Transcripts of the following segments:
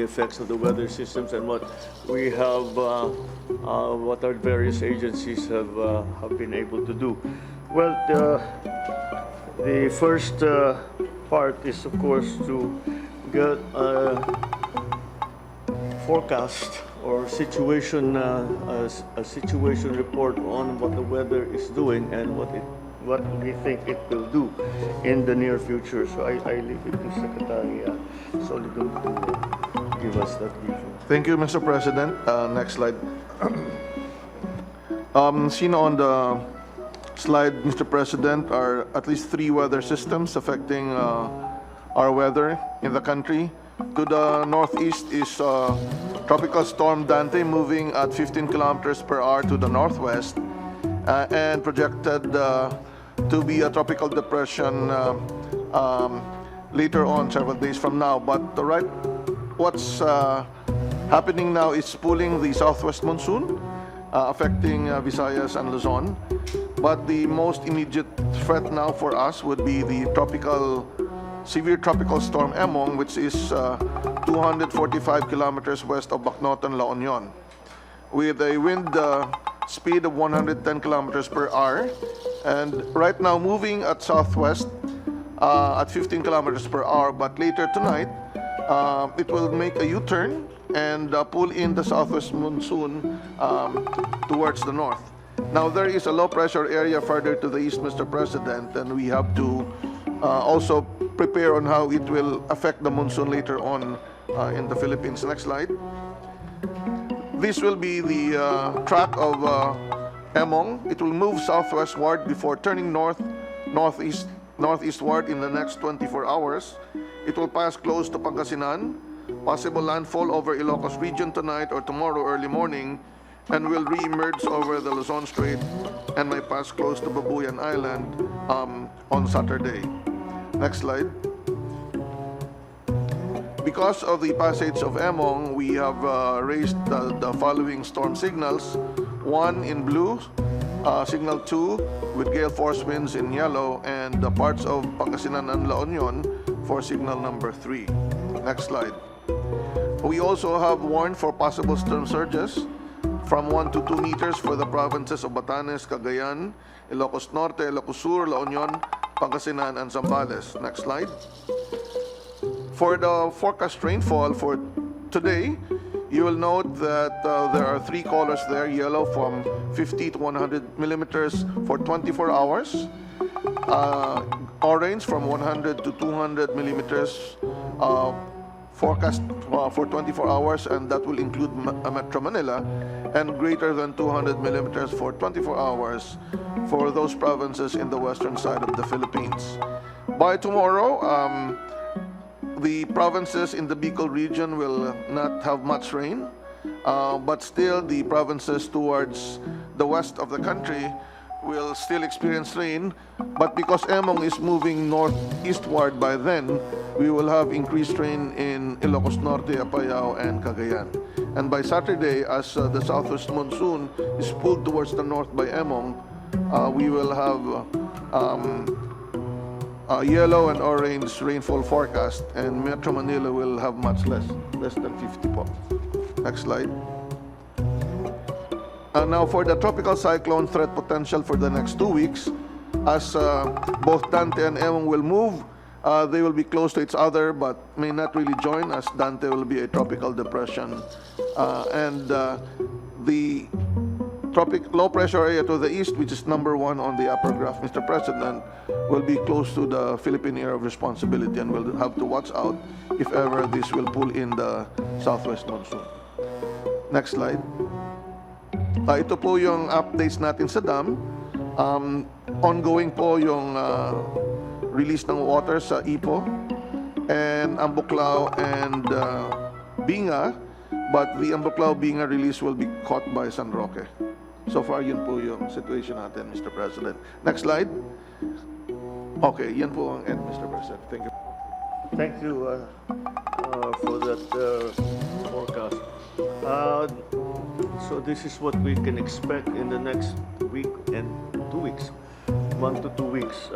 effects of the weather systems and what we have, what our various agencies have been able to do. Well, the first part is, of course, to get a forecast or situation, a situation report on what the weather is doing and what we think it will do in the near future. So I leave it to Secretary Solidum to give us that briefing. Thank you, Mr. President. Next slide. Seen on the slide, Mr. President, are at least 3 weather systems affecting our weather in the country. To the northeast is Tropical Storm Dante moving at 15 kilometers per hour to the northwest and projected to be a tropical depression later on, several days from now. But what's happening now is pulling the southwest monsoon, affecting Visayas and Luzon. But the most immediate threat now for us would be the severe tropical storm Emong, which is 245 kilometers west of Bacnotan, La Union, with a wind speed of 110 kilometers per hour, and right now moving at southwest at 15 kilometers per hour. But later tonight, it will make a U-turn and pull in the southwest monsoon towards the north. Now, there is a low-pressure area further to the east, Mr. President, and we have to also prepare on how it will affect the monsoon later on in the Philippines. Next slide. This will be the track of Emong. It will move southwestward before turning northeastward in the next 24 hours. It will pass close to Pangasinan, possible landfall over Ilocos region tonight or tomorrow early morning, and will re-emerge over the Luzon Strait and may pass close to Babuyan Island on Saturday. Next slide. Because of the passage of Emong, we have raised the following storm signals. 1 in blue, signal 2 with gale force winds in yellow, and the parts of Pangasinan and La Union for signal number 3. Next slide. We also have warned for possible storm surges from 1 to 2 meters for the provinces of Batanes, Cagayan, Ilocos Norte, Ilocos Sur, La Union, Pangasinan, and Zambales. Next slide. For the forecast rainfall for today, you will note that there are 3 colors there: yellow from 50 to 100 millimeters for 24 hours, orange from 100 to 200 millimeters forecast for 24 hours, and that will include Metro Manila, and greater than 200 millimeters for 24 hours for those provinces in the western side of the Philippines. By tomorrow, the provinces in the Bicol region will not have much rain, but still the provinces towards the west of the country will still experience rain. But because Emong is moving northeastward by then, we will have increased rain in Ilocos Norte, Apayao, and Cagayan. And by Saturday, as the southwest monsoon is pulled towards the north by Emong, we will have yellow and orange rainfall forecast, and Metro Manila will have much less than 50 po. Next slide. Now for the tropical cyclone threat potential for the next 2 weeks, as both Dante and Emong will move, they will be close to each other but may not really join, as Dante will be a tropical depression, and the low pressure area to the east, which is number 1 on the upper graph, Mr. President, will be close to the Philippine area of responsibility, and we'll have to watch out if ever this will pull in the southwest monsoon. Next slide. Ito po yung updates natin sa dam. Ongoing po yung release ng water sa Ipo and Ambuklao and Binga, but the Ambuklao-Binga release will be caught by San Roque. So far, yun po yung situation natin, Mr. President. Next slide. Okay, yan po ang end, Mr. President. Thank you. Thank you for that forecast. So this is what we can expect in the next week and 2 weeks, 1 to 2 weeks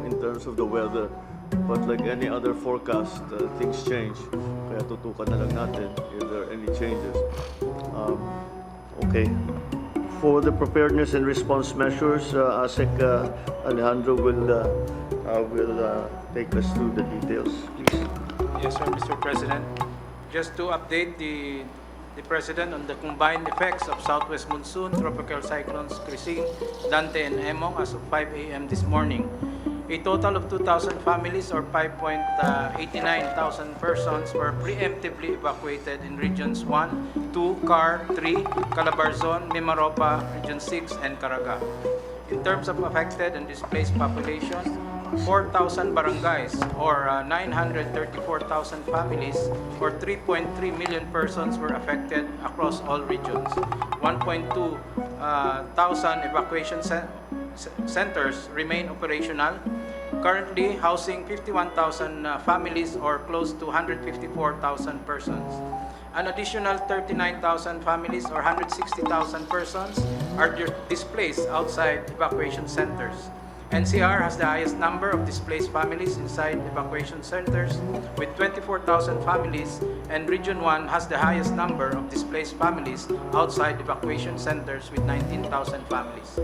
in terms of the weather. But like any other forecast, things change. Kaya tutukan na lang natin if there are any changes. Okay. For the preparedness and response measures, ASEC Alejandro will take us through the details, please. Yes, sir, Mr. President. Just to update the President on the combined effects of southwest monsoon, tropical cyclones Gising, Dante, and Emong as of 5 a.m. this morning. A total of 2,000 families or 5.89,000 persons were preemptively evacuated in regions 1, 2, CAR, 3, Calabarzon, Mimaropa, Region 6, and Caraga. In terms of affected and displaced population, 4,000 barangays or 934,000 families or 3.3 million persons were affected across all regions. 1.2 thousand evacuation centers remain operational, currently housing 51,000 families or close to 154,000 persons. An additional 39,000 families or 160,000 persons are displaced outside evacuation centers. NCR has the highest number of displaced families inside evacuation centers with 24,000 families, and Region 1 has the highest number of displaced families outside evacuation centers with 19,000 families.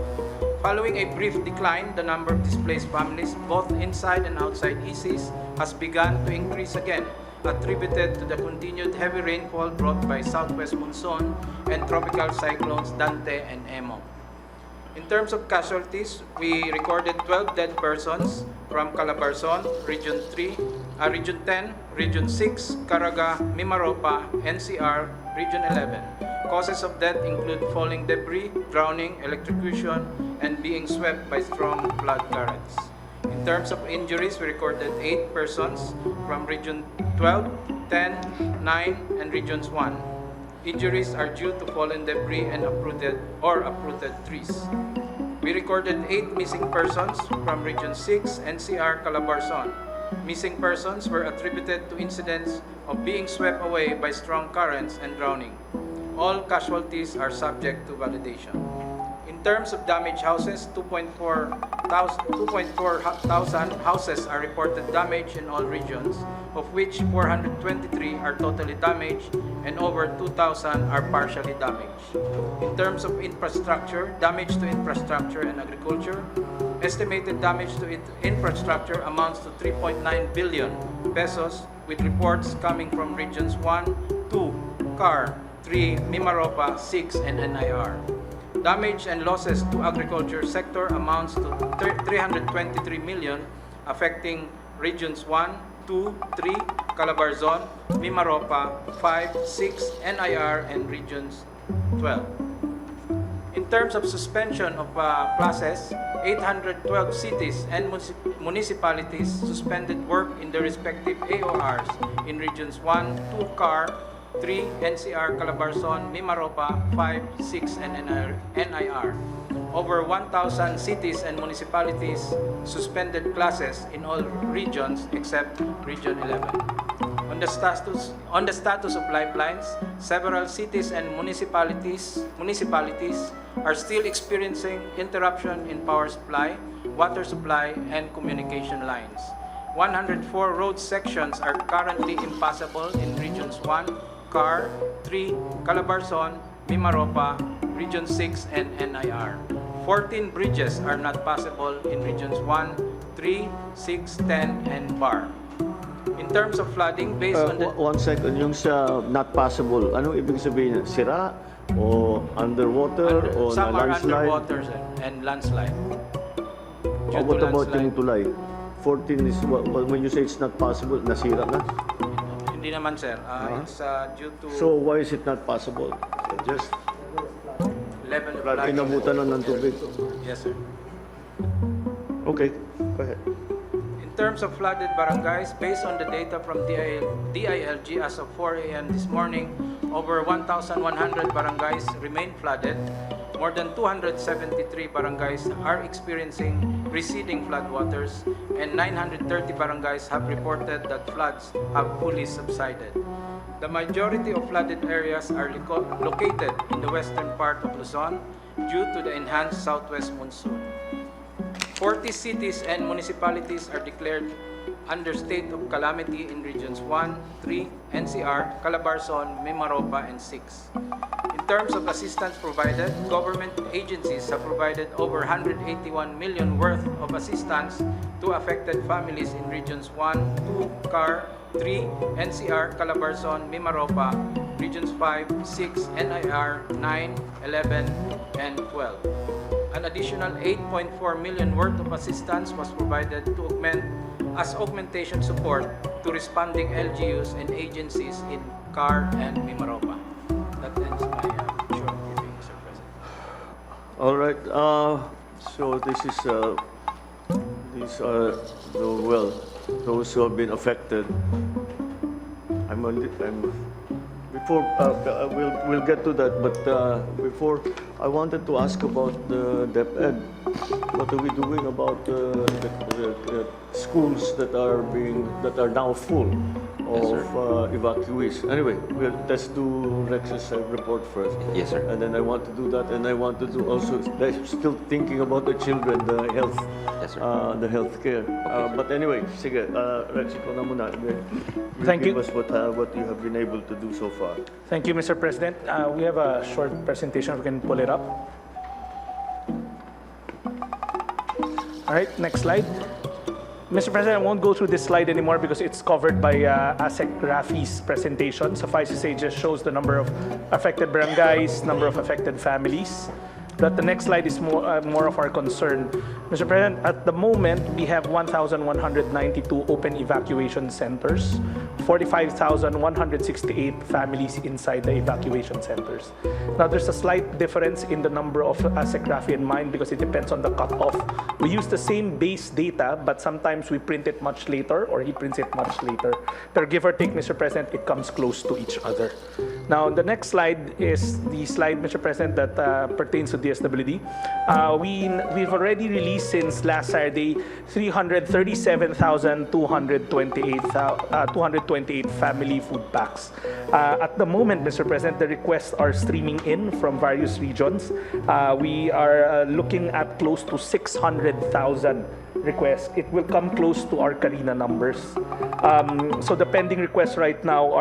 Following a brief decline, the number of displaced families both inside and outside ECs has begun to increase again, attributed to the continued heavy rainfall brought by southwest monsoon and tropical cyclones Dante and Emong. In terms of casualties, we recorded 12 dead persons from Calabarzon, Region 10, Region 6, Caraga, Mimaropa, NCR, Region 11. Causes of death include falling debris, drowning, electrocution, and being swept by strong flood currents. In terms of injuries, we recorded 8 persons from Region 12, 10, 9, and Regions 1. Injuries are due to fallen debris and uprooted trees. We recorded 8 missing persons from Region 6, NCR, Calabarzon. Missing persons were attributed to incidents of being swept away by strong currents and drowning. All casualties are subject to validation. In terms of damaged houses, 2.4 thousand houses are reported damaged in all regions, of which 423 are totally damaged and over 2,000 are partially damaged. In terms of infrastructure, damage to infrastructure and agriculture, estimated damage to infrastructure amounts to 3.9 billion pesos, with reports coming from Regions 1, 2, CAR, 3, Mimaropa, 6, and NIR. Damage and losses to agriculture sector amounts to 323 million, affecting Regions 1, 2, 3, Calabarzon, Mimaropa, 5, 6, NIR, and Regions 12. In terms of suspension of classes, 812 cities and municipalities suspended work in their respective AORs in Regions 1, 2, CAR, 3, NCR, Calabarzon, Mimaropa, 5, 6, and NIR. Over 1,000 cities and municipalities suspended classes in all regions except Region 11. On the status of lifelines, several cities and municipalities are still experiencing interruption in power supply, water supply, and communication lines. 104 road sections are currently impassable in Regions 1, CAR, 3, Calabarzon, Mimaropa, Region 6, and NIR. 14 bridges are not passable in Regions 1, 3, 6, 10, and BAR. In terms of flooding, based on the... One second, yung sa not passable, anong ibig sabihin? Sira? O underwater? O some na are landslide? underwater and landslide. Due What to about yung landslide. tulay? 14 is, when you say it's not possible, nasira na? Hindi naman, sir. It's due to So why is it not possible? Just level of flooding. inabutan na ng tubig. Yes, sir. Okay, go ahead. In terms of flooded barangays, based on the data from DILG as of 4 a.m. this morning, over 1,100 barangays remain flooded. More than 273 barangays are experiencing receding floodwaters, and 930 barangays have reported that floods have fully subsided. The majority of flooded areas are located in the western part of Luzon due to the enhanced southwest monsoon. 40 cities and municipalities are declared under state of calamity in regions 1, 3, NCR, Calabarzon, Mimaropa, and 6. In terms of assistance provided, government agencies have provided over 181 million worth of assistance to affected families in regions 1, 2, CAR, 3, NCR, Calabarzon, Mimaropa, regions 5, 6, NIR, 9, 11, and 12. An additional 8.4 million worth of assistance was provided to augmentation support to responding LGUs and agencies in CAR and Mimaropa. That ends my short briefing, Mr. President. All right, so these are those who have been affected. We'll get to that, but before, I wanted to ask about the DepEd. What are we doing about the schools that are now full of evacuees? Anyway, let's do Rex's report first. Yes, sir. And then I want to do that, and I want to do also. They're still thinking about the children, the health, Yes, sir. the health care. But anyway, sige, Rex, ikaw na muna. Thank you. Give us what you have been able to do so far. Thank you, Mr. President. We have a short presentation. We can pull it up. All right, next slide. Mr. President, I won't go through this slide anymore because it's covered by ASEC Rafi's presentation. Suffice to say, it just shows the number of affected barangays, number of affected families. But the next slide is more of our concern. Mr. President, at the moment, we have 1,192 open evacuation centers, 45,168 families inside the evacuation centers. Now, there's a slight difference in the number of ASEC Rafi and mine because it depends on the cutoff. We use the same base data, but sometimes we print it much later or he prints it much later. But give or take, Mr. President, it comes close to each other. Now, the next slide is the slide, Mr. President, that pertains to DSWD. We've already released since last Saturday 337,228 family food packs. At the moment, Mr. President, the requests are streaming in from various regions. We are looking at close to 600,000 requests. It will come close to our Karina numbers. So the pending requests right now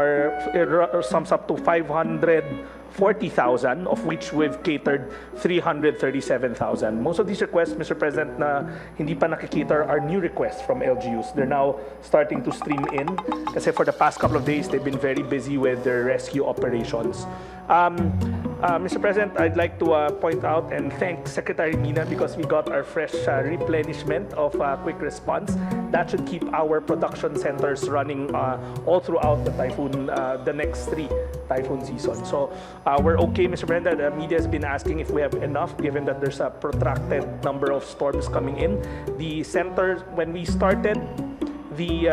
sums up to 540,000, of which we've catered 337,000. Most of these requests, Mr. President, na hindi pa nakikater are new requests from LGUs. They're now starting to stream in kasi for the past couple of days, they've been very busy with their rescue operations. Mr. President, I'd like to point out and thank Secretary Mina because we got our fresh replenishment of quick response. That should keep our production centers running all throughout the typhoon, the next 3 typhoon season. So we're okay, Mr. President. The media has been asking if we have enough, given that there's a protracted number of storms coming in. The centers, when we started the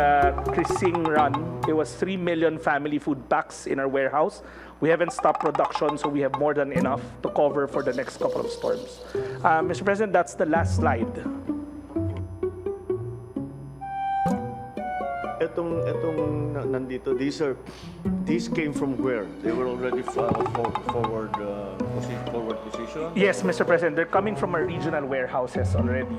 Gising run, it was 3 million family food packs in our warehouse. We haven't stopped production, so we have more than enough to cover for the next couple of storms. Mr. President, that's the last slide. Etong nandito, these came from where? They were already forward position? Yes, Mr. President, they're coming from our regional warehouses already.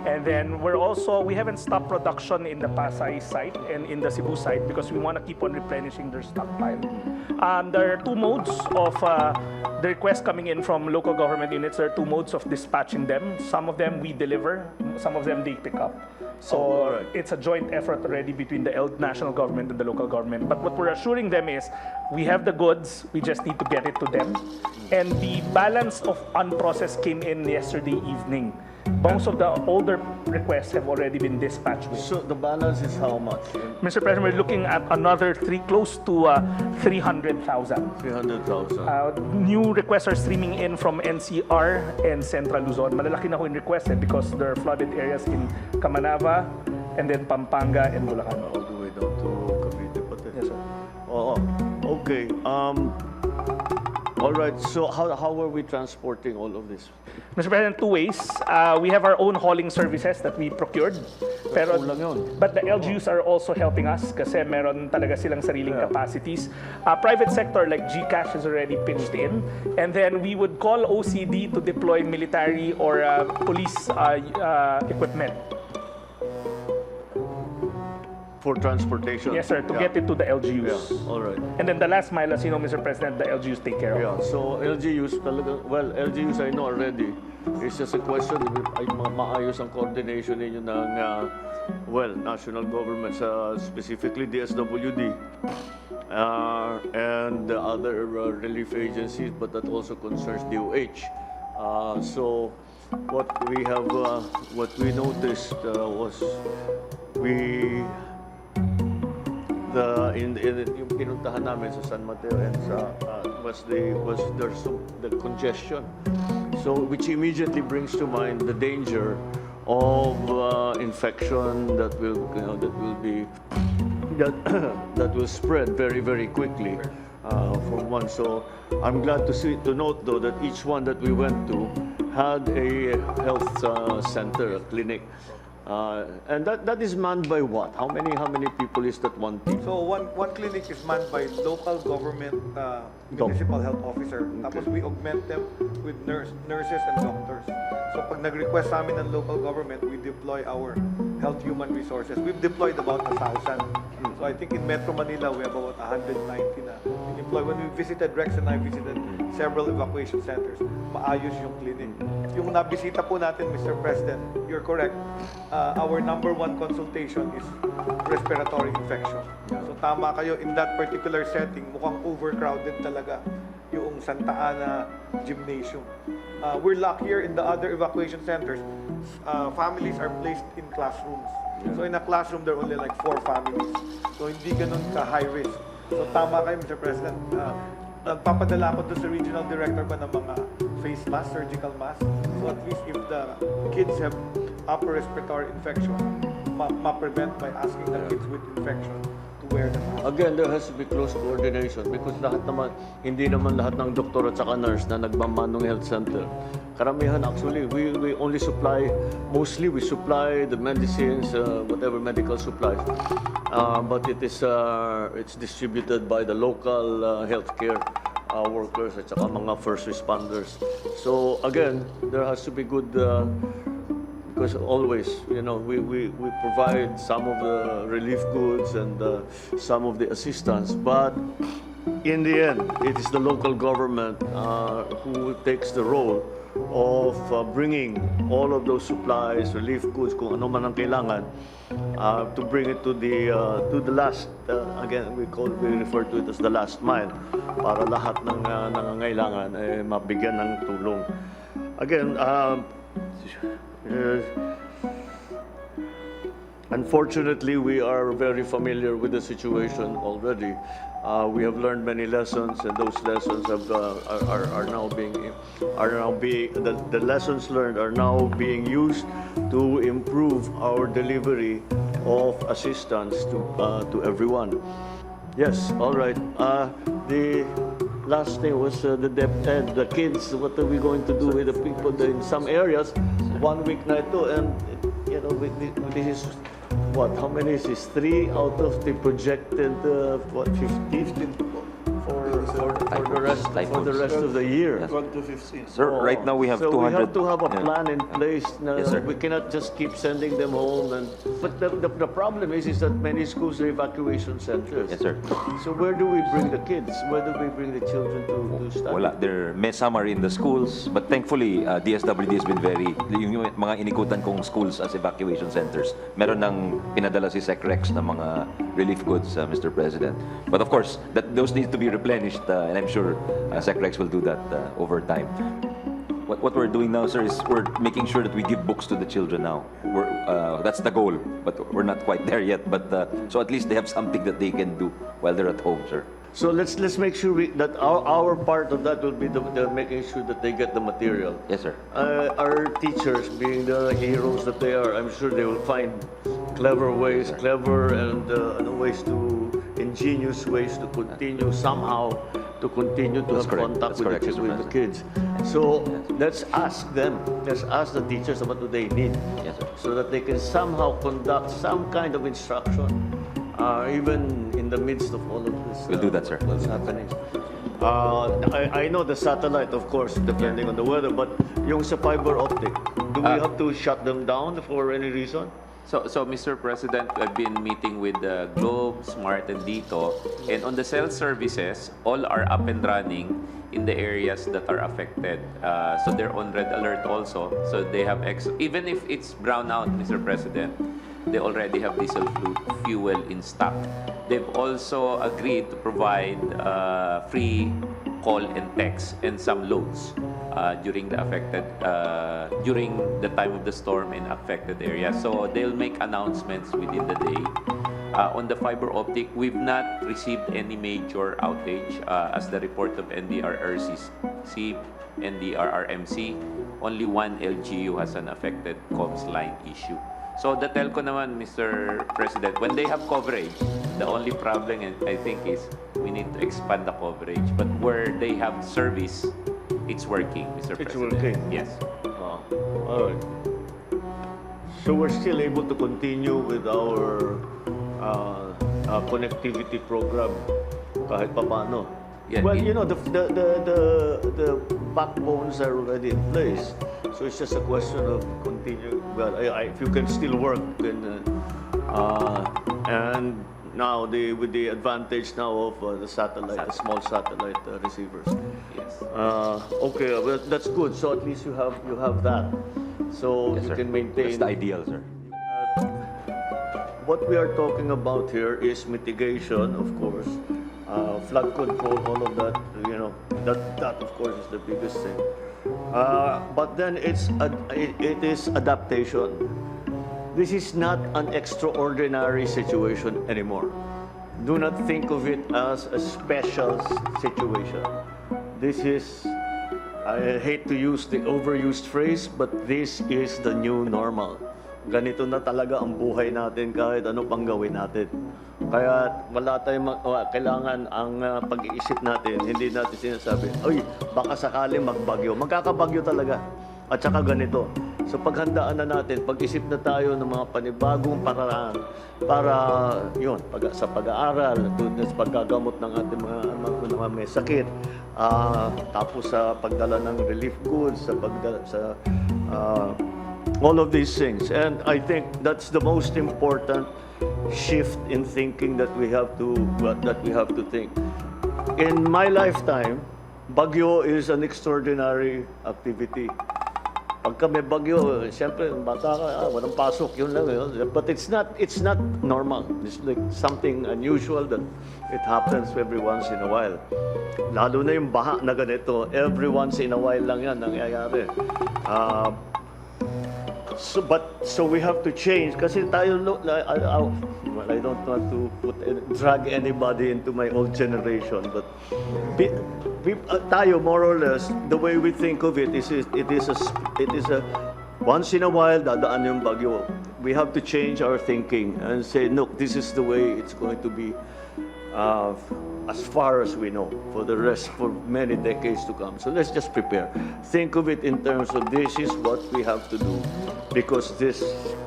And then we haven't stopped production in the Pasay site and in the Cebu site because we want to keep on replenishing their stockpile. There are 2 modes of the requests coming in from local government units. There are 2 modes of dispatching them. Some of them we deliver, some of them they pick up. So it's a joint effort already between the national government and the local government. But what we're assuring them is we have the goods, we just need to get it to them. And the balance of unprocessed came in yesterday evening. Most of the older requests have already been dispatched with. So the balance is how much? Mr. President, we're looking at another close to 300,000. 300,000. New requests are streaming in from NCR and Central Luzon. Malalaki na ho yung request because there are flooded areas in Camanava and then Pampanga and Bulacan. All the way down to Cavite pati. Yes, sir. Oh, okay. All right. So how are we transporting all of this? Mr. President, 2 ways. We have our own hauling services that we procured. Pero, Kulang yun. but the LGUs are also helping us kasi meron talaga silang sariling capacities. Private sector like GCash is already pitched in. And then we would call OCD to deploy military or police equipment. For transportation. Yes, sir, to Yeah. get it to the Yeah, LGUs. all right. And then the last mile, as you know, Mr. President, the LGUs take care of. Yeah, so LGUs talaga, well, LGUs I know already. It's just a question, ay maayos ang coordination ninyo ng, well, national governments, specifically DSWD, and the other relief agencies, but that also concerns DOH. So what we have, what we noticed was yung pinuntahan namin sa San Mateo and sa was there's the congestion, so which immediately brings to mind the danger of infection that will be that will spread very, very quickly from one. So I'm glad to note though that each one that we went to had a health center, a clinic. And that is manned by what? How many people is that one team? So one clinic is manned by local government municipal health officer. Tapos we augment them with nurses and doctors. So pag nag-request sa amin ng local government, we deploy our health human resources. We've deployed about 1,000. So I think in Metro Manila, we have about 190 na deploy. When we visited, Rex and I visited several evacuation centers, maayos yung clinic. Yung nabisita po natin, Mr. President, you're correct. Our number one consultation is respiratory infection. So tama kayo, in that particular setting, mukhang overcrowded talaga yung Santa Ana Gymnasium. We're luckier in the other evacuation centers. Families are placed in classrooms. So in a classroom, there are only like 4 families. So hindi ganun ka high risk. So tama kayo, Mr. President. Nagpapadala ko doon sa regional director ko ng mga face mask, surgical mask. So at least if the kids have upper respiratory infection, ma-prevent by asking the kids with infection to wear the mask. Again, there has to be close coordination because hindi naman lahat ng doktor at saka nurse na nagmaman ng health center. Karamihan actually, we only supply, mostly we supply the medicines, whatever medical supplies. But it's distributed by the local healthcare workers at saka mga first responders. So again, there has to be good, because always, you know, we provide some of the relief goods and some of the assistance, but in the end, it is the local government who takes the role of bringing all of those supplies, relief goods, kung ano man ang kailangan, to bring it to the last, again, we refer to it as the last mile, para lahat ng nangangailangan mabigyan ng tulong. Again, unfortunately, we are very familiar with the situation already. We have learned many lessons, and those lessons are now being the lessons learned are now being used to improve our delivery of assistance to everyone. Yes, all right. The last thing was the depth, the kids. What are we going to do with the people in some areas? 1 week na ito, and you know, this is what? How many is this? 3 out of the projected 15 for the rest of the year. 12 to 15. Sir, right now we have so 200. we have to have a Yeah. plan in place. Yes, sir. We cannot just keep sending them home. But the problem is that many schools are evacuation centers. Yes, sir. So where do we bring the kids? Where do we bring the children to study? Wala. Some are in the schools, but thankfully, DSWD has been yung mga inikutan kong schools as evacuation centers. Meron ng pinadala si SecRex ng mga relief goods, Mr. President. But of course, those need to be replenished, and I'm sure SecRex will do that over time. What we're doing now, sir, is we're making sure that we give books to the children now. That's the goal, but we're not quite there yet. But so at least they have something that they can do while they're at home, sir. So let's make sure that our part of that will be the making sure that they get the material. Yes, sir. Our teachers, being the heroes that they are, I'm sure they will find clever ways, ingenious ways to continue somehow to That's have correct. contact That's correct, with Mr. the kids. So let's ask them. Let's ask the teachers about what they need, Yes, sir. so that they can somehow conduct some kind of instruction, even in the midst of all of this. We'll do that, sir. What's happening? I know the satellite, of course, depending on the weather, but yung sa fiber optic, do we have to shut them down for any reason? So, Mr. President, I've been meeting with Globe, Smart, and Dito, and on the cell services, all are up and running in the areas that are affected. So they're on red alert also. So they have even if it's brownout, Mr. President, they already have diesel fuel in stock. They've also agreed to provide free call and text and some loads during the time of the storm in affected areas. So they'll make announcements within the day. On the fiber optic, we've not received any major outage as the report of NDRRC and the RRMC. Only one LGU has an affected comms line issue. So the telco naman, Mr. President, when they have coverage, the only problem I think is we need to expand the coverage. But where they have service, it's working, Mr. It's President. working. Yes. All right. So we're still able to continue with our connectivity program kahit papaano. Yeah, Well, you know, the backbones are already in place. So it's just a question of continue. Well, if you can still work, then, and now with the advantage now of the satellite, the small satellite receivers. Yes. Okay, well, that's good. So at least you have that. So Yes, you sir. can maintain. That's the ideal, sir. What we are talking about here is mitigation, of course, flood control, all of that. You know, that of course is the biggest thing. But then it is adaptation. This is not an extraordinary situation anymore. Do not think of it as a special situation. This is, I hate to use the overused phrase, but this is the new normal. Ganito na talaga ang buhay natin kahit ano pang gawin natin. Kaya wala tayong kailangan ang pag-iisip natin, hindi natin sinasabi, "Uy, baka sakaling magbagyo." Magkakabagyo talaga. At saka ganito. So paghandaan na natin, pag-isip na tayo ng mga panibagong paraan para yun, sa pag-aaral, sa paggagamot ng ating mga may sakit, tapos sa pagdala ng relief goods, sa pagdala sa all of these things. And I think that's the most important shift in thinking that we have to think. In my lifetime, bagyo is an extraordinary activity. Pagka may bagyo, siyempre, bata ka, walang pasok, yun lang. Yun. But it's not normal. It's like something unusual that it happens every once in a while. Lalo na yung baha na ganito, every once in a while lang yan nangyayari. So we have to change kasi tayo, I don't want to drag anybody into my old generation, but tayo more or less the way we think of it is a once in a while dadaan yung bagyo. We have to change our thinking and say, look, this is the way it's going to be as far as we know for many decades to come. So let's just prepare. Think of it in terms of this is what we have to do, because this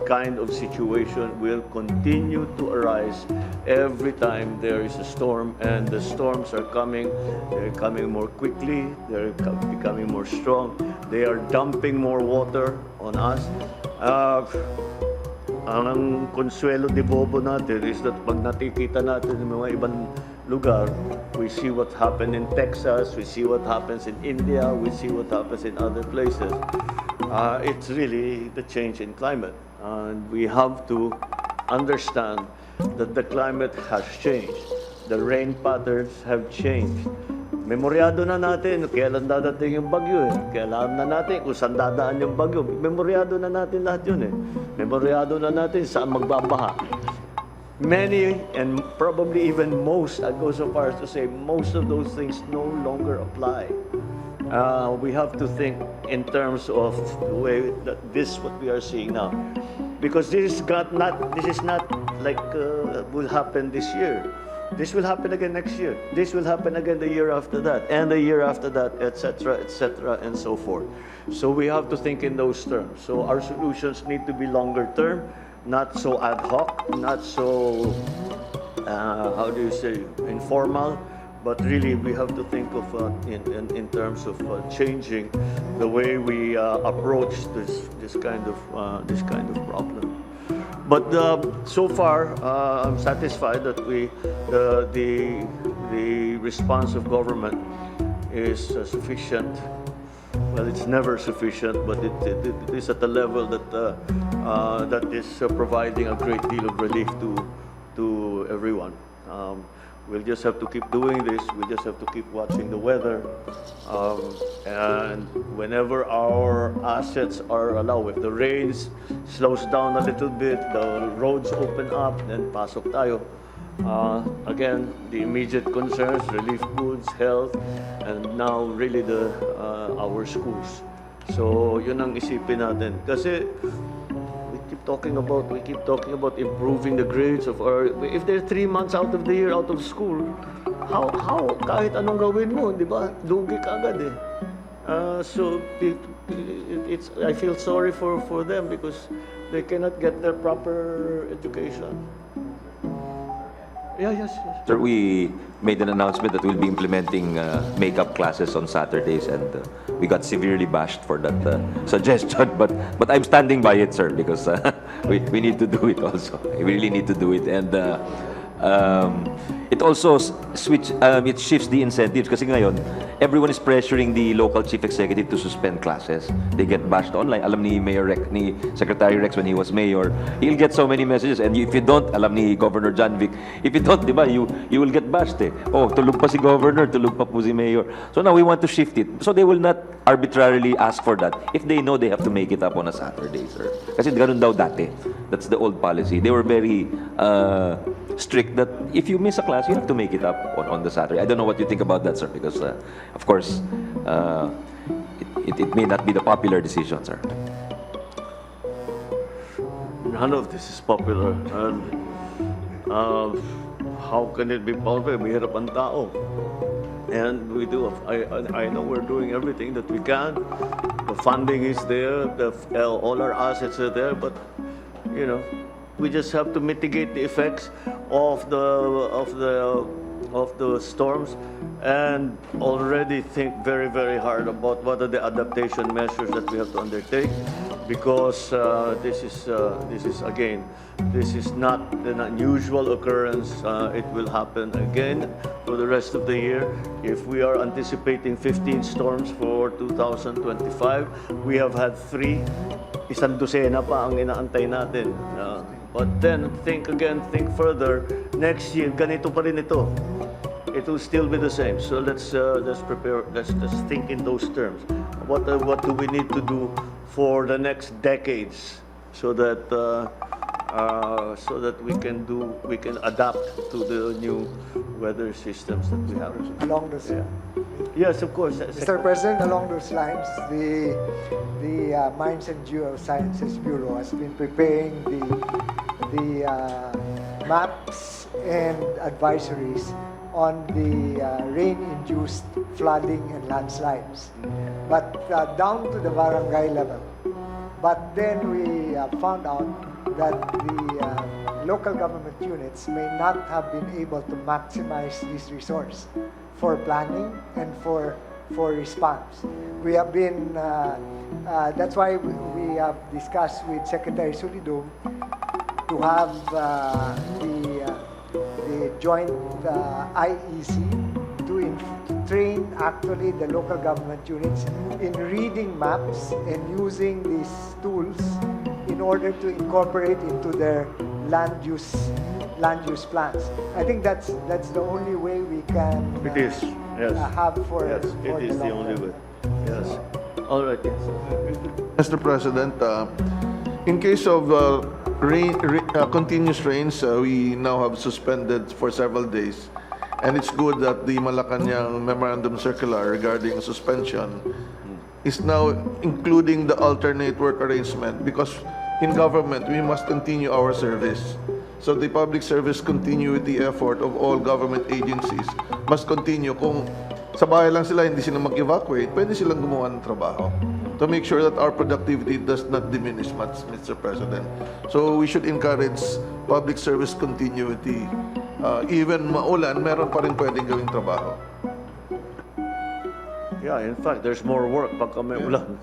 kind of situation will continue to arise every time there is a storm, and the storms are coming. They're coming more quickly. They're becoming more strong. They are dumping more water on us. Ang consuelo de bobo natin is that pag nakikita natin ng mga ibang lugar, we see what happened in Texas, we see what happens in India, we see what happens in other places. It's really the change in climate. And we have to understand that the climate has changed. The rain patterns have changed. Memoryado na natin kailan dadating yung bagyo eh. Kailan na natin kung saan dadaan yung bagyo. Memoryado na natin lahat yun eh. Memoryado na natin saan magbabaha. Many, and probably even most, I'd go so far as to say, most of those things no longer apply. We have to think in terms of the way that what we are seeing now. Because this is not like will happen this year. This will happen again next year. This will happen again the year after that, and the year after that, etc., and so forth. So we have to think in those terms. So our solutions need to be longer term, not so ad hoc, not so, how do you say, informal, but really we have to think of in terms of changing the way we approach this kind of problem. But so far, I'm satisfied that the response of government is sufficient. Well, it's never sufficient, but it is at a level that is providing a great deal of relief to everyone. We'll just have to keep doing this. We just have to keep watching the weather. And whenever our assets are allowed, if the rains slows down a little bit, the roads open up, then pasok tayo. Again, the immediate concerns, relief goods, health, and now really our schools. So yun ang isipin natin. Kasi we keep talking about improving the grades of our, if they're 3 months out of the year out of school, how kahit anong gawin mo, di ba? Lugi ka agad eh. So I feel sorry for them because they cannot get their proper education. Yeah, yes. Sir, we made an announcement that we'll be implementing makeup classes on Saturdays, and we got severely bashed for that suggestion. But I'm standing by it, sir, because we need to do it also. We really need to do it, and it also it shifts the incentives. Kasi ngayon, everyone is pressuring the local chief executive to suspend classes. They get bashed online. Alam ni ni Secretary Rex when he was mayor, he'll get so many messages, and if you don't, alam ni Governor John Vic, if you don't, di ba, you will get bashed eh. Oh, tulog pa si Governor, tulog pa po si Mayor. So now we want to shift it. So they will not arbitrarily ask for that if they know they have to make it up on a Saturday, sir. Kasi ganun daw dati. That's the old policy. They were very strict that if you miss a class, you have to make it up on the Saturday. I don't know what you think about that, sir, because of course, it may not be the popular decision, sir. None of this is popular. And how can it be popular? Mahirap ang tao. And we do. I know we're doing everything that we can. The funding is there. All our assets are there. But you know, we just have to mitigate the effects of the storms and already think very, very hard about what are the adaptation measures that we have to undertake, because this is not an unusual occurrence. It will happen again for the rest of the year. If we are anticipating 15 storms for 2025, we have had 3. Isang dosena pa ang inaantay natin. But then think further. Next year, ganito pa rin ito. It will still be the same. So let's prepare. Let's think in those terms. What do we need to do for the next decades so that we can adapt to the new weather systems that we have. Along those, Yes, of course. Mr. President, along those lines, the Mines and Geosciences Bureau has been preparing the maps and advisories on the rain-induced flooding and landslides, but down to the barangay level. But then we found out that the local government units may not have been able to maximize this resource for planning and for response. We have been, that's why we have discussed with Secretary Solidum to have the joint IEC to train actually the local government units in reading maps and using these tools in order to incorporate into their land use plans. I think that's the only way we can It is, yes. have for Yes, for it is the long only run. way. Yes. All right. Yes. Mr. President, in case of continuous rains, we now have suspended for several days. And it's good that the Malacanang Memorandum Circular regarding suspension is now including the alternate work arrangement, because in government, we must continue our service. So the public service continuity effort of all government agencies must continue. Kung sa bahay lang sila, hindi sila mag-evacuate, pwede silang gumawa ng trabaho to make sure that our productivity does not diminish much, Mr. President. So we should encourage public service continuity. Even maulan, meron pa rin pwedeng gawing trabaho. Yeah, in fact, there's more work pagka may ulan.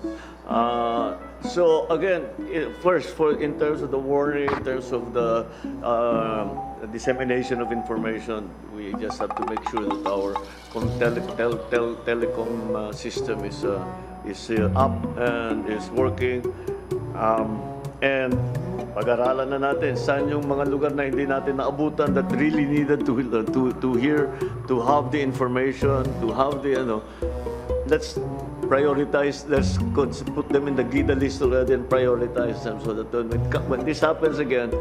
So again, first, in terms of the warning, in terms of the dissemination of information, we just have to make sure that our telecom system is up and is working. And pag-aralan na natin saan yung mga lugar na hindi natin naabutan that really needed to hear, to have the information, to have the let's prioritize, let's put them in the GIDA list already and prioritize them so that when this happens again,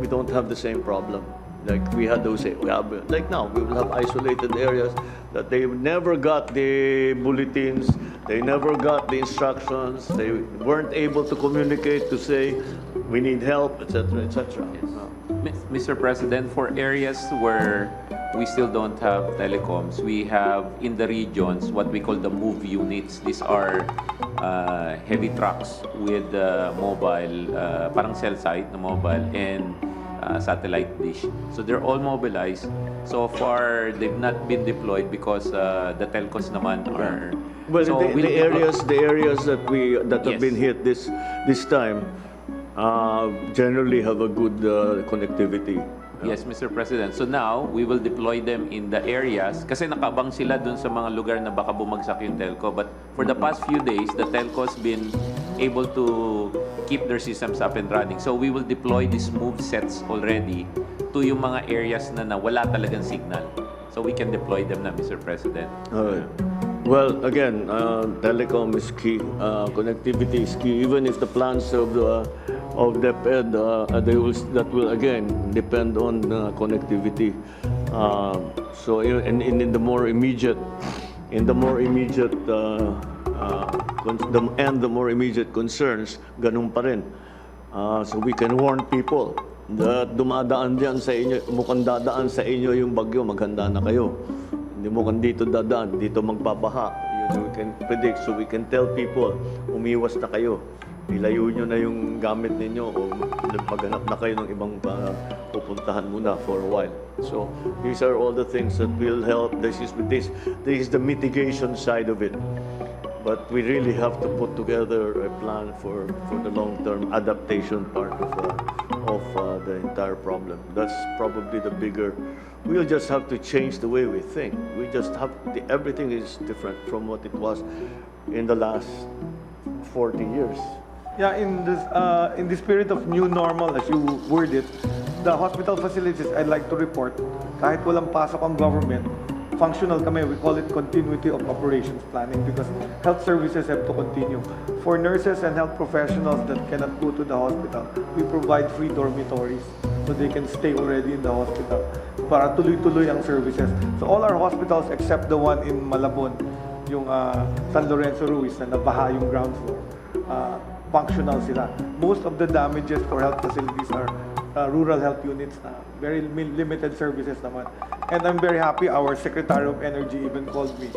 we don't have the same problem. Like we had those, like now, we will have isolated areas that they never got the bulletins, they never got the instructions, they weren't able to communicate to say, we need help, etc., etc. Mr. President, for areas where we still don't have telecoms, we have in the regions what we call the move units. These are heavy trucks with mobile, parang cell site na mobile, and satellite dish. So they're all mobilized. So far, they've not been deployed because the telcos naman are. Well, so the areas that have Yes. been hit this time generally have a good connectivity. Yes, Mr. President. So now, we will deploy them in the areas kasi nakabang sila dun sa mga lugar na baka bumagsak yung telco. But for the past few days, the telco's been able to keep their systems up and running. So we will deploy these move sets already to yung mga areas na wala talagang signal. So we can deploy them na, Mr. President. All right. Well, again, telecom is key. Connectivity is key. Even if the plans of DepEd, that will again depend on connectivity. So in the more immediate, the more immediate concerns, ganun pa rin. So we can warn people that dumadaan diyan sa inyo, mukhang dadaan sa inyo yung bagyo, maghanda na kayo. Hindi mukhang dito dadaan, dito magbabaha. We can predict, so we can tell people, umiwas na kayo. Ilayo nyo na yung gamit ninyo o maghanap na kayo ng ibang pupuntahan muna for a while. So these are all the things that will help. This is the mitigation side of it. But we really have to put together a plan for the long-term adaptation part of the entire problem. That's probably the bigger. We'll just have to change the way we think. We just have everything is different from what it was in the last 40 years. Yeah, in the spirit of new normal, as you word it, the hospital facilities, I'd like to report, kahit walang pasok ang government, functional kami. We call it continuity of operations planning because health services have to continue. For nurses and health professionals that cannot go to the hospital, we provide free dormitories so they can stay already in the hospital para tuloy-tuloy ang services. So all our hospitals except the one in Malabon, yung San Lorenzo Ruiz na nabaha yung ground floor, functional sila. Most of the damages for health facilities are rural health units na very limited services naman. And I'm very happy our Secretary of Energy even called me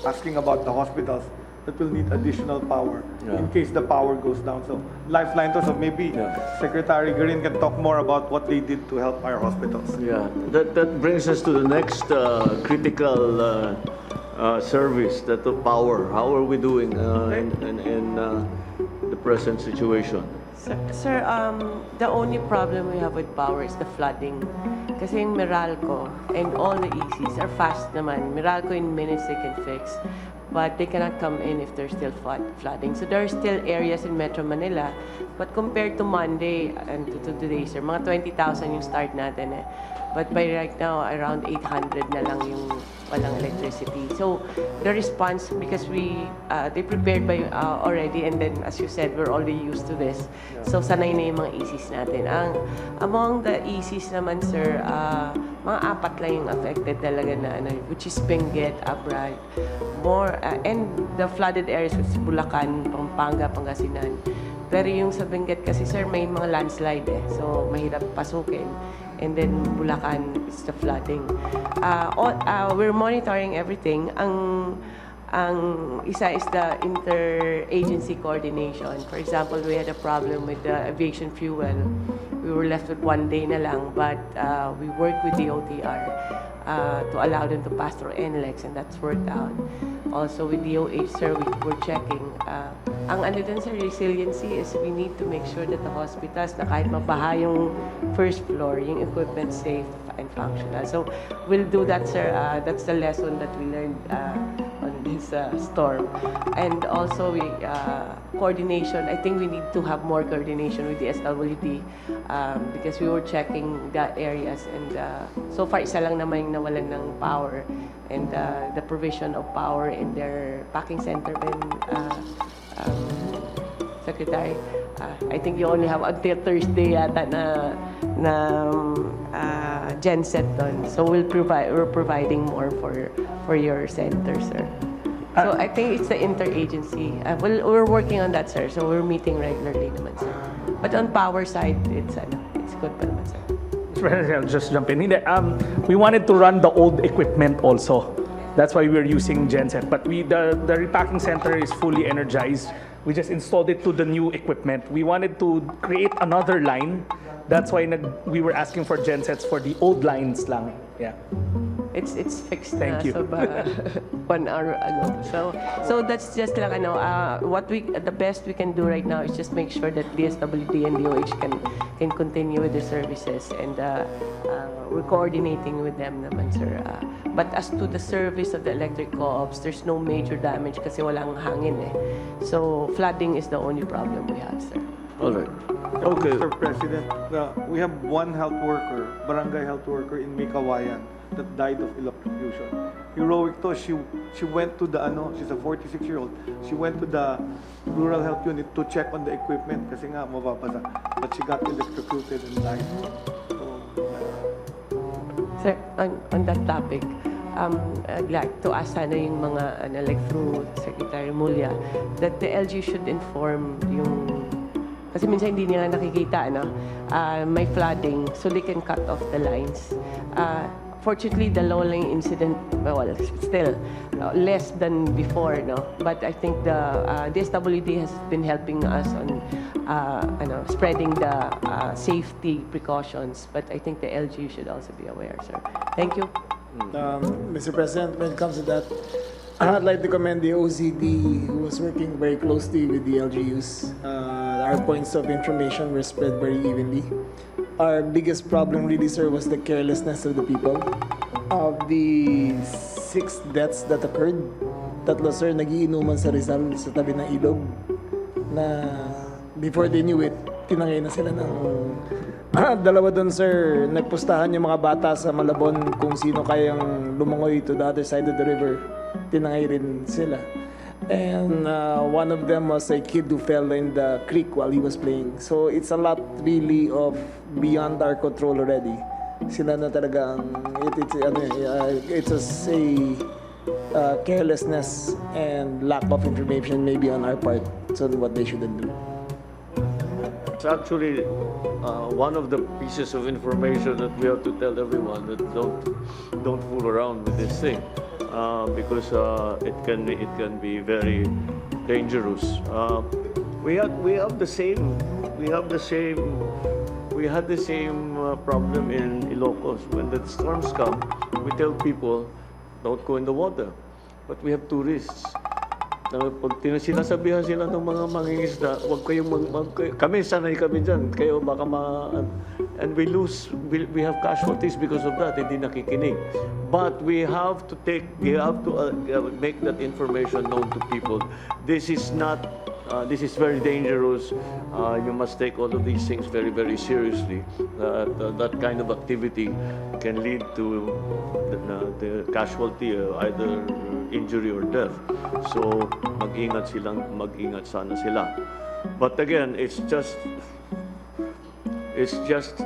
asking about the hospitals that will need additional power in case the power goes down. So lifeline to, so maybe Secretary Garin can talk more about what they did to help our hospitals. Yeah, that brings us to the next critical service, that of power. How are we doing in the present situation? Sir, the only problem we have with power is the flooding. Kasi yung Meralco and all the ECs are fast naman. Meralco in minutes they can fix. But they cannot come in if there's still flooding. So there are still areas in Metro Manila. But compared to Monday and to today, sir, mga 20,000 yung start natin eh. But by right now, around 800 na lang yung walang electricity. So the response, because they prepared by already, and then as you said, we're already used to this. So sanay na yung mga ECs natin. Among the ECs naman, sir, mga 4 lang yung affected talaga na, which is Benguet, Abra, and the flooded areas with Bulacan, Pampanga, Pangasinan. Pero yung sa Benguet kasi, sir, may mga landslide eh. So mahirap pasukin. And then Bulacan, it's the flooding. We're monitoring everything. Ang Ang isa is the interagency coordination. For example, we had a problem with the aviation fuel. We were left with 1 day na lang, but we worked with the OTR to allow them to pass through NLEX, and that's worked out. Also with DOH, sir, we're checking. Ang ano din sa resiliency is we need to make sure that the hospitals na kahit mabaha yung first floor, yung equipment safe and functional. So we'll do that, sir. That's the lesson that we learned on this storm. And also we coordination. I think we need to have more coordination with the SWD because we were checking the areas, and so far isa lang naman yung nawalan ng power, and the provision of power in their packing center when Secretary, I think you only have until Thursday yata na genset doon. So we're providing more for your center, sir. So I think it's the interagency. We're working on that, sir. So we're meeting regularly naman, sir. But on power side, it's good pa naman, sir. Mr. President, I'll just jump in. Hindi, we wanted to run the old equipment also. That's why we're using genset. But the repacking center is fully energized. We just installed it to the new equipment. We wanted to create another line. That's why we were asking for gensets for the old lines lang. Yeah. It's fixed Thank na. you. So 1 hour ago. So that's just lang the best we can do right now is just make sure that DSWD and DOH can continue with the services, and we're coordinating with them naman, sir. But as to the service of the electric co-ops, there's no major damage kasi walang hangin eh. So flooding is the only problem we have, sir. All right. Okay. Mr. President, we have one health worker, barangay health worker in Mikawayan that died of electrocution. Heroic to, she went to the she's a 46-year-old. She went to the rural health unit to check on the equipment kasi nga mababasa. But she got electrocuted and died. So, Sir, on that topic, I'd like to ask sana yung mga, like through Secretary Mulya, that the LG should inform yung, kasi minsan hindi nila nakikita, may flooding, so they can cut off the lines. Fortunately, the low-lying incident, well, still less than before, no? But I think the DSWD has been helping us on spreading the safety precautions. But I think the LG should also be aware, sir. Thank you. Mr. President, when it comes to that, I'd like to commend the OCD who was working very closely with the LGUs. Our points of information were spread very evenly. Our biggest problem really, sir, was the carelessness of the people. Of the 6 deaths that occurred, 3, sir, nagiinuman sa Rizal sa tabi ng ilog na before they knew it, tinangay na sila ng... 2 doon, sir, nagpustahan yung mga bata sa Malabon kung sino kayang lumangoy to the other side of the river. Tinangay rin sila. And one of them was a kid who fell in the creek while he was playing. So it's a lot really of beyond our control already. Sila na talaga ang it's a carelessness and lack of information maybe on our part, so what they shouldn't do. It's actually one of the pieces of information that we have to tell everyone that don't fool around with this thing. Because it can be very dangerous. We had the same problem in Ilocos. When the storms come, we tell people don't go in the water, but we have tourists. Pag sinasabihan sila ng mga mangingisda, wag kayong kami sanay kami diyan, kayo baka and we have casualties because of that, hindi nakikinig. But we have to make that information known to people. This is very dangerous. You must take all of these things very, very seriously. That kind of activity can lead to the casualty, either injury or death. So mag-ingat sana sila. But again, it's just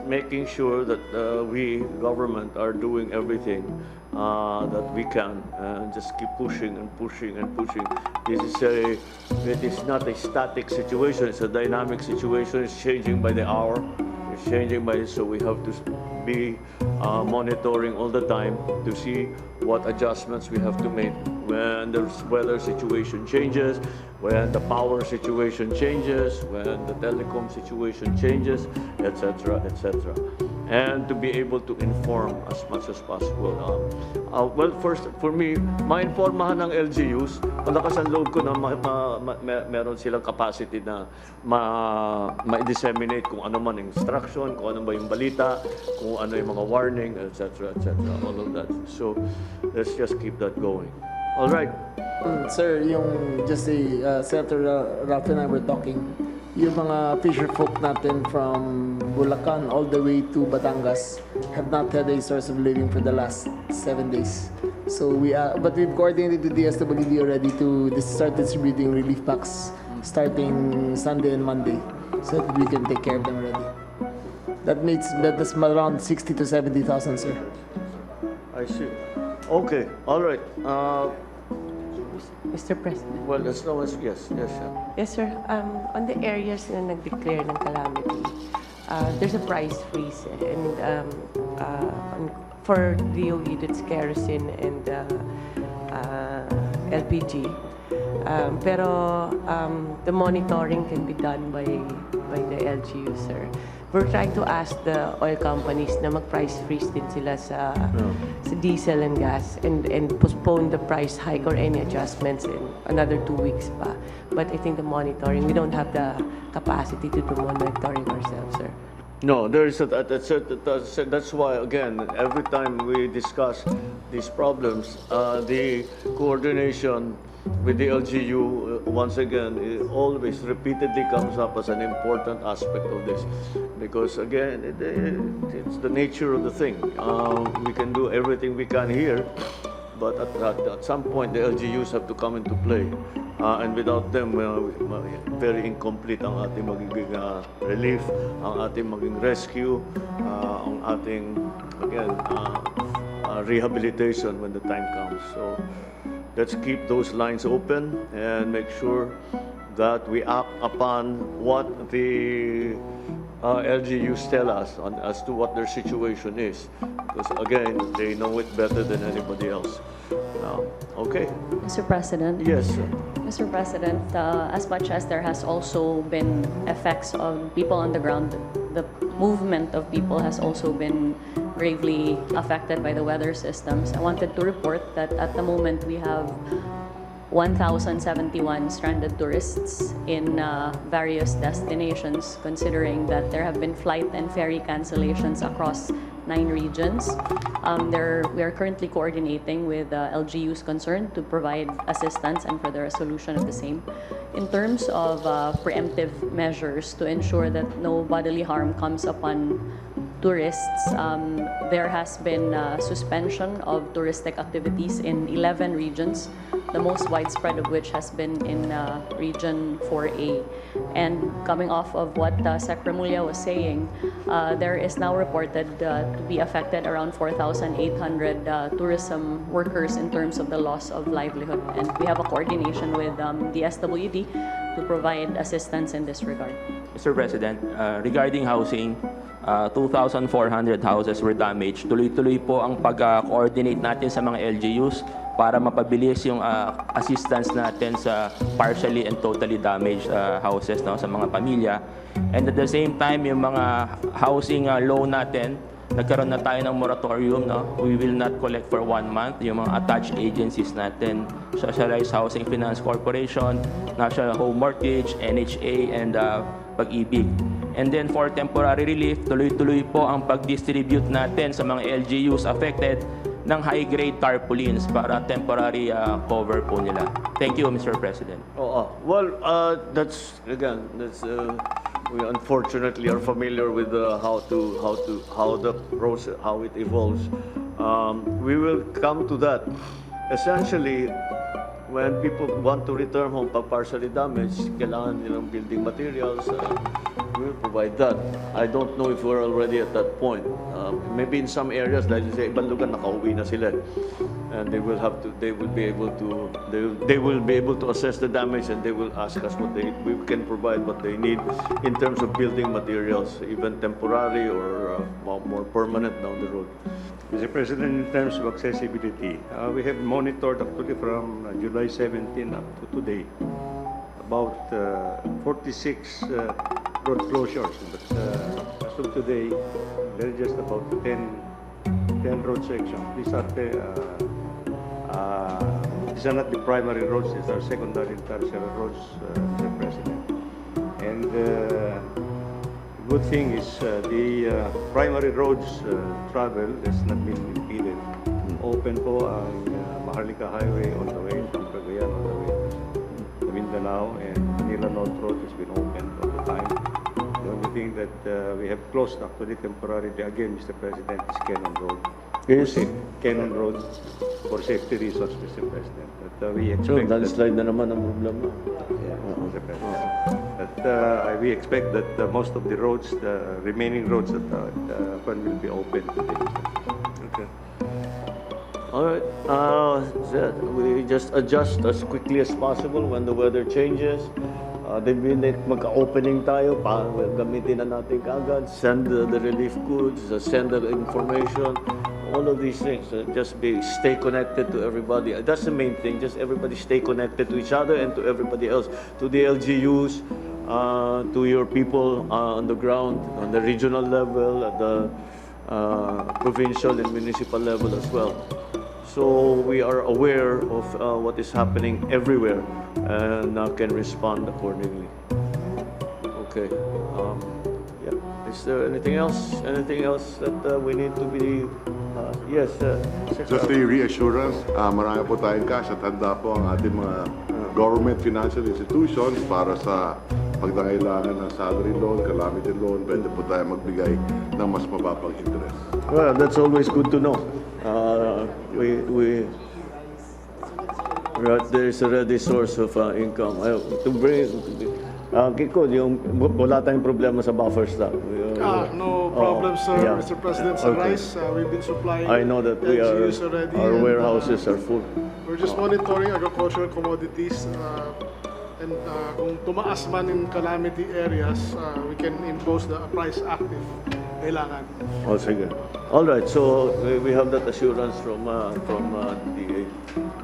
making sure that we, government, are doing everything that we can, and just keep pushing and pushing and pushing. It is not a static situation, it's a dynamic situation. It's changing by the hour. It's changing so we have to be monitoring all the time to see what adjustments we have to make when the weather situation changes, when the power situation changes, when the telecom situation changes, etc., etc. And to be able to inform as much as possible. Well, first, for me, ma-informahan ng LGUs, malakas ang loob ko na meron silang capacity na ma-disseminate kung ano man instruction, kung ano ba yung balita, kung ano yung mga warning, etc., etc., all of that. So, let's just keep that going. All right. Sir, yung just Senator Ralph and I were talking, yung mga fisher folk natin from Bulacan all the way to Batangas have not had a source of living for the last 7 days. So but we've coordinated with the SWD already to start distributing relief packs starting Sunday and Monday, so that we can take care of them already. That's around 60 to 70,000, sir. I see. Okay. All right. Mr. President. Well, as long as, yes. Yes, sir. On the areas na nag-declare ng calamity, there's a price freeze. And for DOE, that's kerosene and LPG. Pero the monitoring can be done by the LGU, sir. We're trying to ask the oil companies na mag-price freeze din sila sa diesel and gas and postpone the price hike or any adjustments in another 2 weeks pa. But I think the monitoring, we don't have the capacity to do monitoring ourselves, sir. No, there is that's why, again, every time we discuss these problems, the coordination with the LGU, once again, it always repeatedly comes up as an important aspect of this. Because, again, it's the nature of the thing. We can do everything we can here, but at some point, the LGUs have to come into play. And without them, very incomplete ang ating magiging relief, ang ating maging rescue, ang ating, again, rehabilitation when the time comes. So, let's keep those lines open and make sure that we act upon what the LGUs tell us as to what their situation is. Because again, they know it better than anybody else. Okay. Mr. President. Yes, sir. Mr. President, as much as there has also been effects of people on the ground, the movement of people has also been gravely affected by the weather systems. I wanted to report that at the moment we have 1,071 stranded tourists in various destinations, considering that there have been flight and ferry cancellations across 9 regions. We are currently coordinating with LGUs concerned to provide assistance and for the resolution of the same. In terms of preemptive measures to ensure that no bodily harm comes upon tourists, there has been suspension of touristic activities in 11 regions, the most widespread of which has been in Region 4A. And coming off of what Sec. Remulla was saying, there is now reported to be affected around 4,800 tourism workers in terms of the loss of livelihood. And we have a coordination with the SWD to provide assistance in this regard. Mr. President, regarding housing, 2,400 houses were damaged. Tuloy-tuloy po ang pag-coordinate natin sa mga LGUs para mapabilis yung assistance natin sa partially and totally damaged houses, no, sa mga pamilya. And at the same time, yung mga housing loan natin, nagkaroon na tayo ng moratorium. No? We will not collect for 1 month. Yung mga attached agencies natin, Socialized Housing Finance Corporation, National Home Mortgage, NHA, and Pag-ibig. And then for temporary relief, tuloy-tuloy po ang pag-distribute natin sa mga LGUs affected ng high-grade tarpaulins para temporary cover po nila. Thank you, Mr. President. Well, that's again, we unfortunately are familiar with how the process, how it evolves. We will come to that. Essentially, when people want to return home pag partially damaged, kailangan nilang building materials. We will provide that. I don't know if we're already at that point. Maybe in some areas, dahil sa ibang lugar nakauwi na sila, and they will be able to assess the damage, and they will ask us we can provide what they need in terms of building materials, even temporary or more permanent down the road. Mr. President, in terms of accessibility, we have monitored actually from July 17 up to today about 46 road closures. But as of today, there are just about 10 road sections. These are not the primary roads, these are secondary and tertiary roads, Mr. President. And good thing is the primary roads travel has not been impeded. Open po ang Maharlika Highway all the way from Cagayan all the way to Mindanao, and Manila North Road has been open all the time. The only thing that we have closed actually temporarily again, Mr. President, is Cannon Road. Yes. Cannon Road for safety reasons, Mr. President. But we So, expect that, landslide na naman ang problema. Mr. President. But we expect that most of the roads, the remaining roads that will be open today. Okay. All right. We just adjust as quickly as possible when the weather changes. The minute magka-opening tayo, gamitin na natin kagad, send the relief goods, send the information, all of these things. Stay connected to everybody. That's the main thing. Just everybody stay connected to each other and to everybody else, to the LGUs, to your people on the ground, on the regional level, at the provincial and municipal level as well. So we are aware of what is happening everywhere and can respond accordingly. Okay. Yeah. Is there anything else? Anything else that we need to be? Yes. Just a reassurance, marami po tayong cash at handa po ang ating mga government financial institutions para sa pagdangailangan ng salary loan, calamity loan, pwede po tayo magbigay ng mas mababang interest. Well, that's always good to know. There is a ready source of income. To bring, Kiko, wala tayong problema sa buffer stock. No problem, sir. Yeah. Mr. President, sa Okay. rice, we've been supplying I know that LGUs already. our and, warehouses are full. We're just monitoring agricultural commodities. And kung tumaas man in calamity areas, we can impose the price active. Kailangan. Oh, sige. All right, so we have that assurance from DA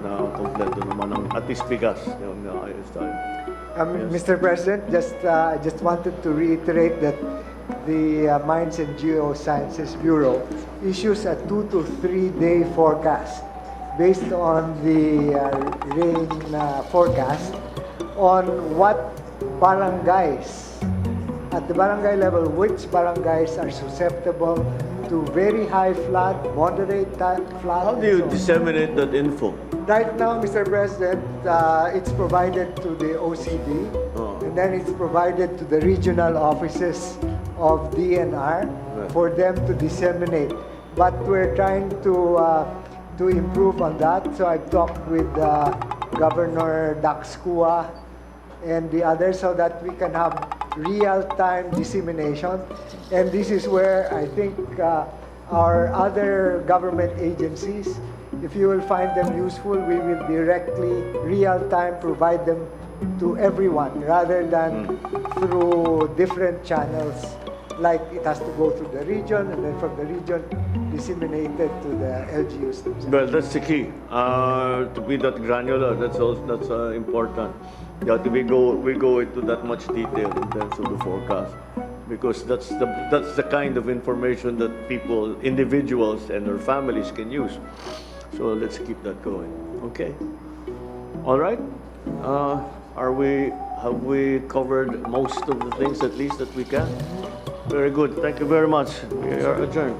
na kompleto naman ang atis bigas yung ayos tayo. Mr. President, I just wanted to reiterate that the Mines and Geosciences Bureau issues a 2 to 3 day forecast based on the rain forecast on what barangays, at the barangay level, which barangays are susceptible to very high flood, moderate flood. How do you disseminate that info? Right now, Mr. President, it's provided to the OCD, and then it's provided to the regional offices of DNR for them to disseminate. But we're trying to improve on that. So I've talked with Governor Daxcua and the others so that we can have real-time dissemination. And this is where I think our other government agencies, if you will find them useful, we will directly, real-time, provide them to everyone rather than through different channels. Like it has to go through the region and then from the region disseminated to the LGUs themselves. Well, that's the key. To be that granular, that's important. Yeah, we go into that much detail in terms of the forecast, because that's the kind of information that people, individuals, and their families can use. So let's keep that going. Okay. All right. Have we covered most of the things at least that we can? Very good. Thank you very much. We are adjourned.